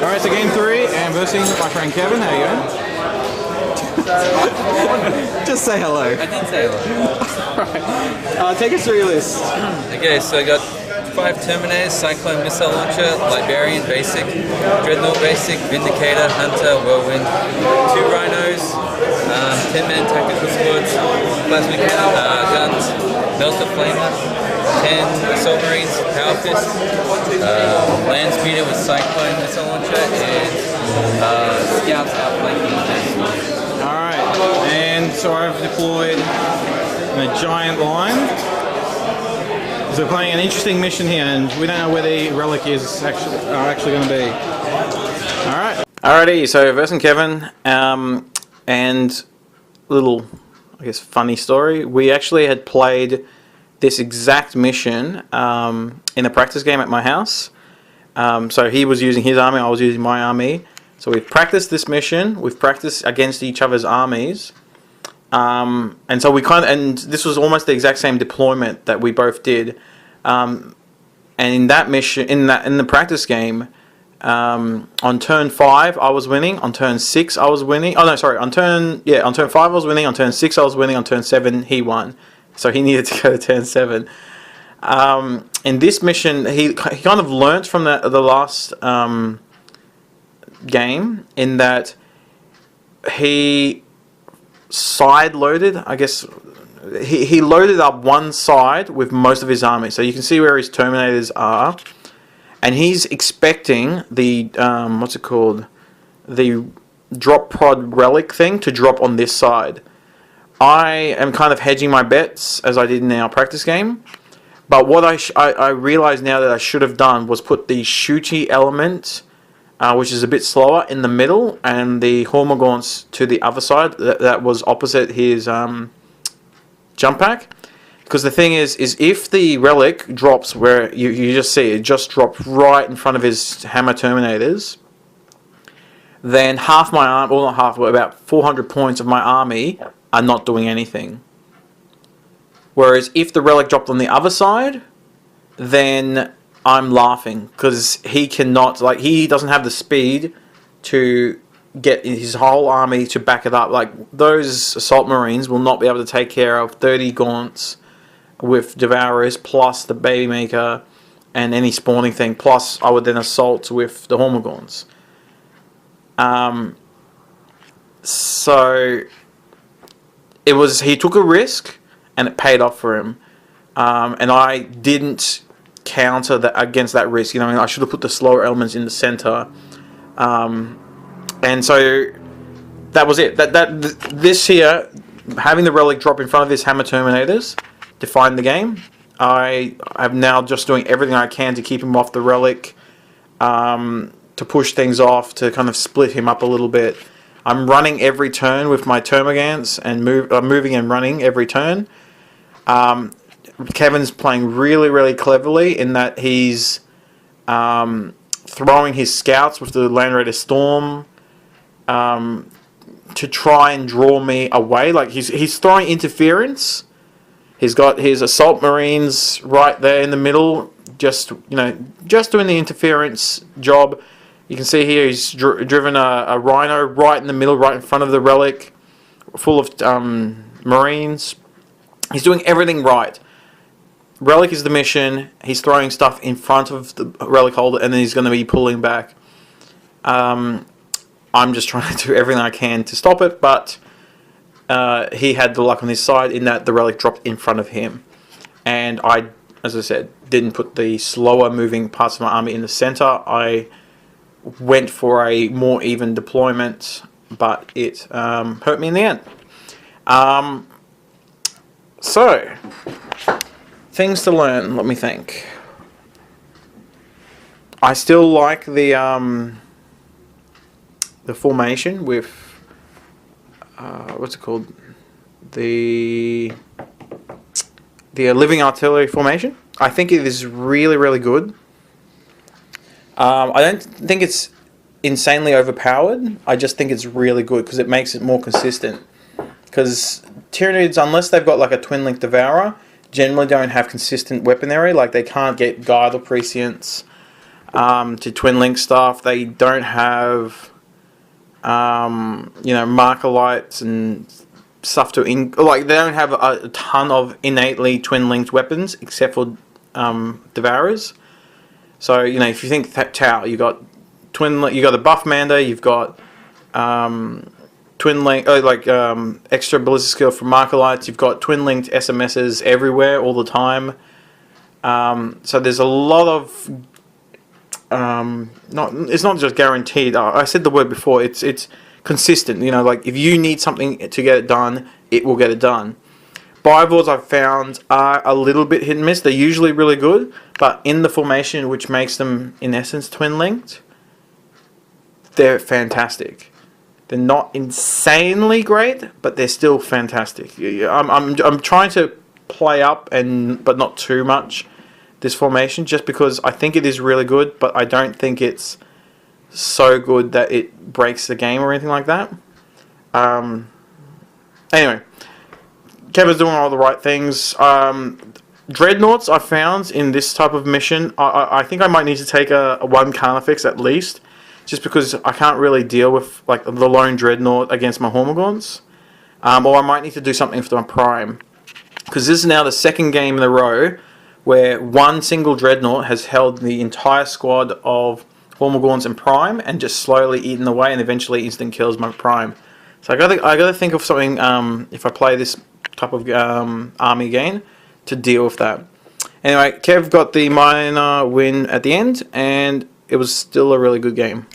Alright, so game 3, and versing my friend Kevin. How you going? Just say hello. I did say hello. Alright, take us through your list. Okay, so I got 5 Terminators, Cyclone Missile Launcher, Liberian Basic, Dreadnought Basic, Vindicator, Hunter, Whirlwind, 2 Rhinos, 10-man tactical squads, Plasma guns, Melter Flamer, 10 Assault Marines, Power Fist, Land Speeder with Cyclone Missile Launcher, and Scouts outflanking. Alright, and so I've deployed in a giant line. So we're playing an interesting mission here, and we don't know where the relic is actually going to be. Alright. Alrighty, so versing Kevin, and little, I guess, funny story. We actually had played this exact mission in a practice game at my house. So he was using his army, I was using my army. So we've practiced this mission, we've practiced against each other's armies. And so and this was almost the exact same deployment that we both did. And in that mission, in the practice game, on turn 5 I was winning, on turn 6 I was winning. Oh no, sorry, on turn 5 I was winning, on turn 6 I was winning, on turn 7 he won. So he needed to go to turn 7. In this mission, he kind of learnt from the last game, in that he side loaded, I guess. He loaded up one side with most of his army, so you can see where his Terminators are, and he's expecting the what's it called, the drop pod relic thing to drop on this side. I am kind of hedging my bets, as I did in our practice game, but what I realize now that I should have done was put the shooty element, which is a bit slower, in the middle, and the Hormagaunts to the other side that was opposite his jump pack. Because the thing is if the relic drops where you just see it just dropped right in front of his Hammer Terminators, then half my arm, well not half, but about 400 points of my army are not doing anything. Whereas if the relic dropped on the other side, then I'm laughing, because he cannot, like, he doesn't have the speed to get his whole army to back it up. Like, those Assault Marines will not be able to take care of 30 Gaunts with Devourers, plus the Baby Maker and any spawning thing, plus I would then assault with the Hormagaunts. So he took a risk, and it paid off for him. And I didn't counter that against that risk. You know, I should have put the slower elements in the center. And so that was it. This here, having the relic drop in front of his Hammer Terminators, defined the game. I am now just doing everything I can to keep him off the relic, to push things off, to kind of split him up a little bit. I'm running every turn with my Termagants, and moving and running every turn. Kevin's playing really, really cleverly in that he's throwing his scouts with the Land Raider Storm to try and draw me away. Like, he's throwing interference. He's got his Assault Marines right there in the middle, just doing the interference job. You can see here he's driven a Rhino right in the middle, right in front of the relic, full of Marines. He's doing everything right. Relic is the mission. He's throwing stuff in front of the relic holder, and then he's going to be pulling back. I'm just trying to do everything I can to stop it, but he had the luck on his side in that the relic dropped in front of him. And I, as I said, didn't put the slower moving parts of my army in the center. I went for a more even deployment, but it hurt me in the end. So, things to learn, let me think. I still like the formation with what's it called? The living artillery formation. I think it is really, really good. I don't think it's insanely overpowered. I just think it's really good because it makes it more consistent. Because Tyranids, unless they've got like a twin link Devourer, generally don't have consistent weaponry. Like, they can't get guard or prescience. to Twin Link stuff. They don't have, marker lights and stuff to they don't have a ton of innately twin linked weapons except for Devourers. So if you think Tau, you got you got the buff Mander, you've got twin link extra ballistic skill from marker lights, you've got twin linked SMSs everywhere all the time. So there's a lot of it's not just guaranteed. I said the word before. It's consistent. If you need something to get it done, it will get it done. Bivors I've found are a little bit hit and miss. They're usually really good, but in the formation which makes them in essence twin linked, they're fantastic. They're not insanely great, but they're still fantastic. I'm trying to play up but not too much this formation, just because I think it is really good, but I don't think it's so good that it breaks the game or anything like that. Anyway, Kevin's doing all the right things. Dreadnoughts I found in this type of mission, I think I might need to take a 1 Carnifex at least, just because I can't really deal with the lone Dreadnought against my Hormagaunts. Or I might need to do something for my Prime, because this is now the second game in a row where one single Dreadnought has held the entire squad of Hormagaunts and Prime and just slowly eaten away and eventually instant kills my Prime. So I gotta think of something if I play this type of army again to deal with that. Anyway, Kev got the minor win at the end, and it was still a really good game.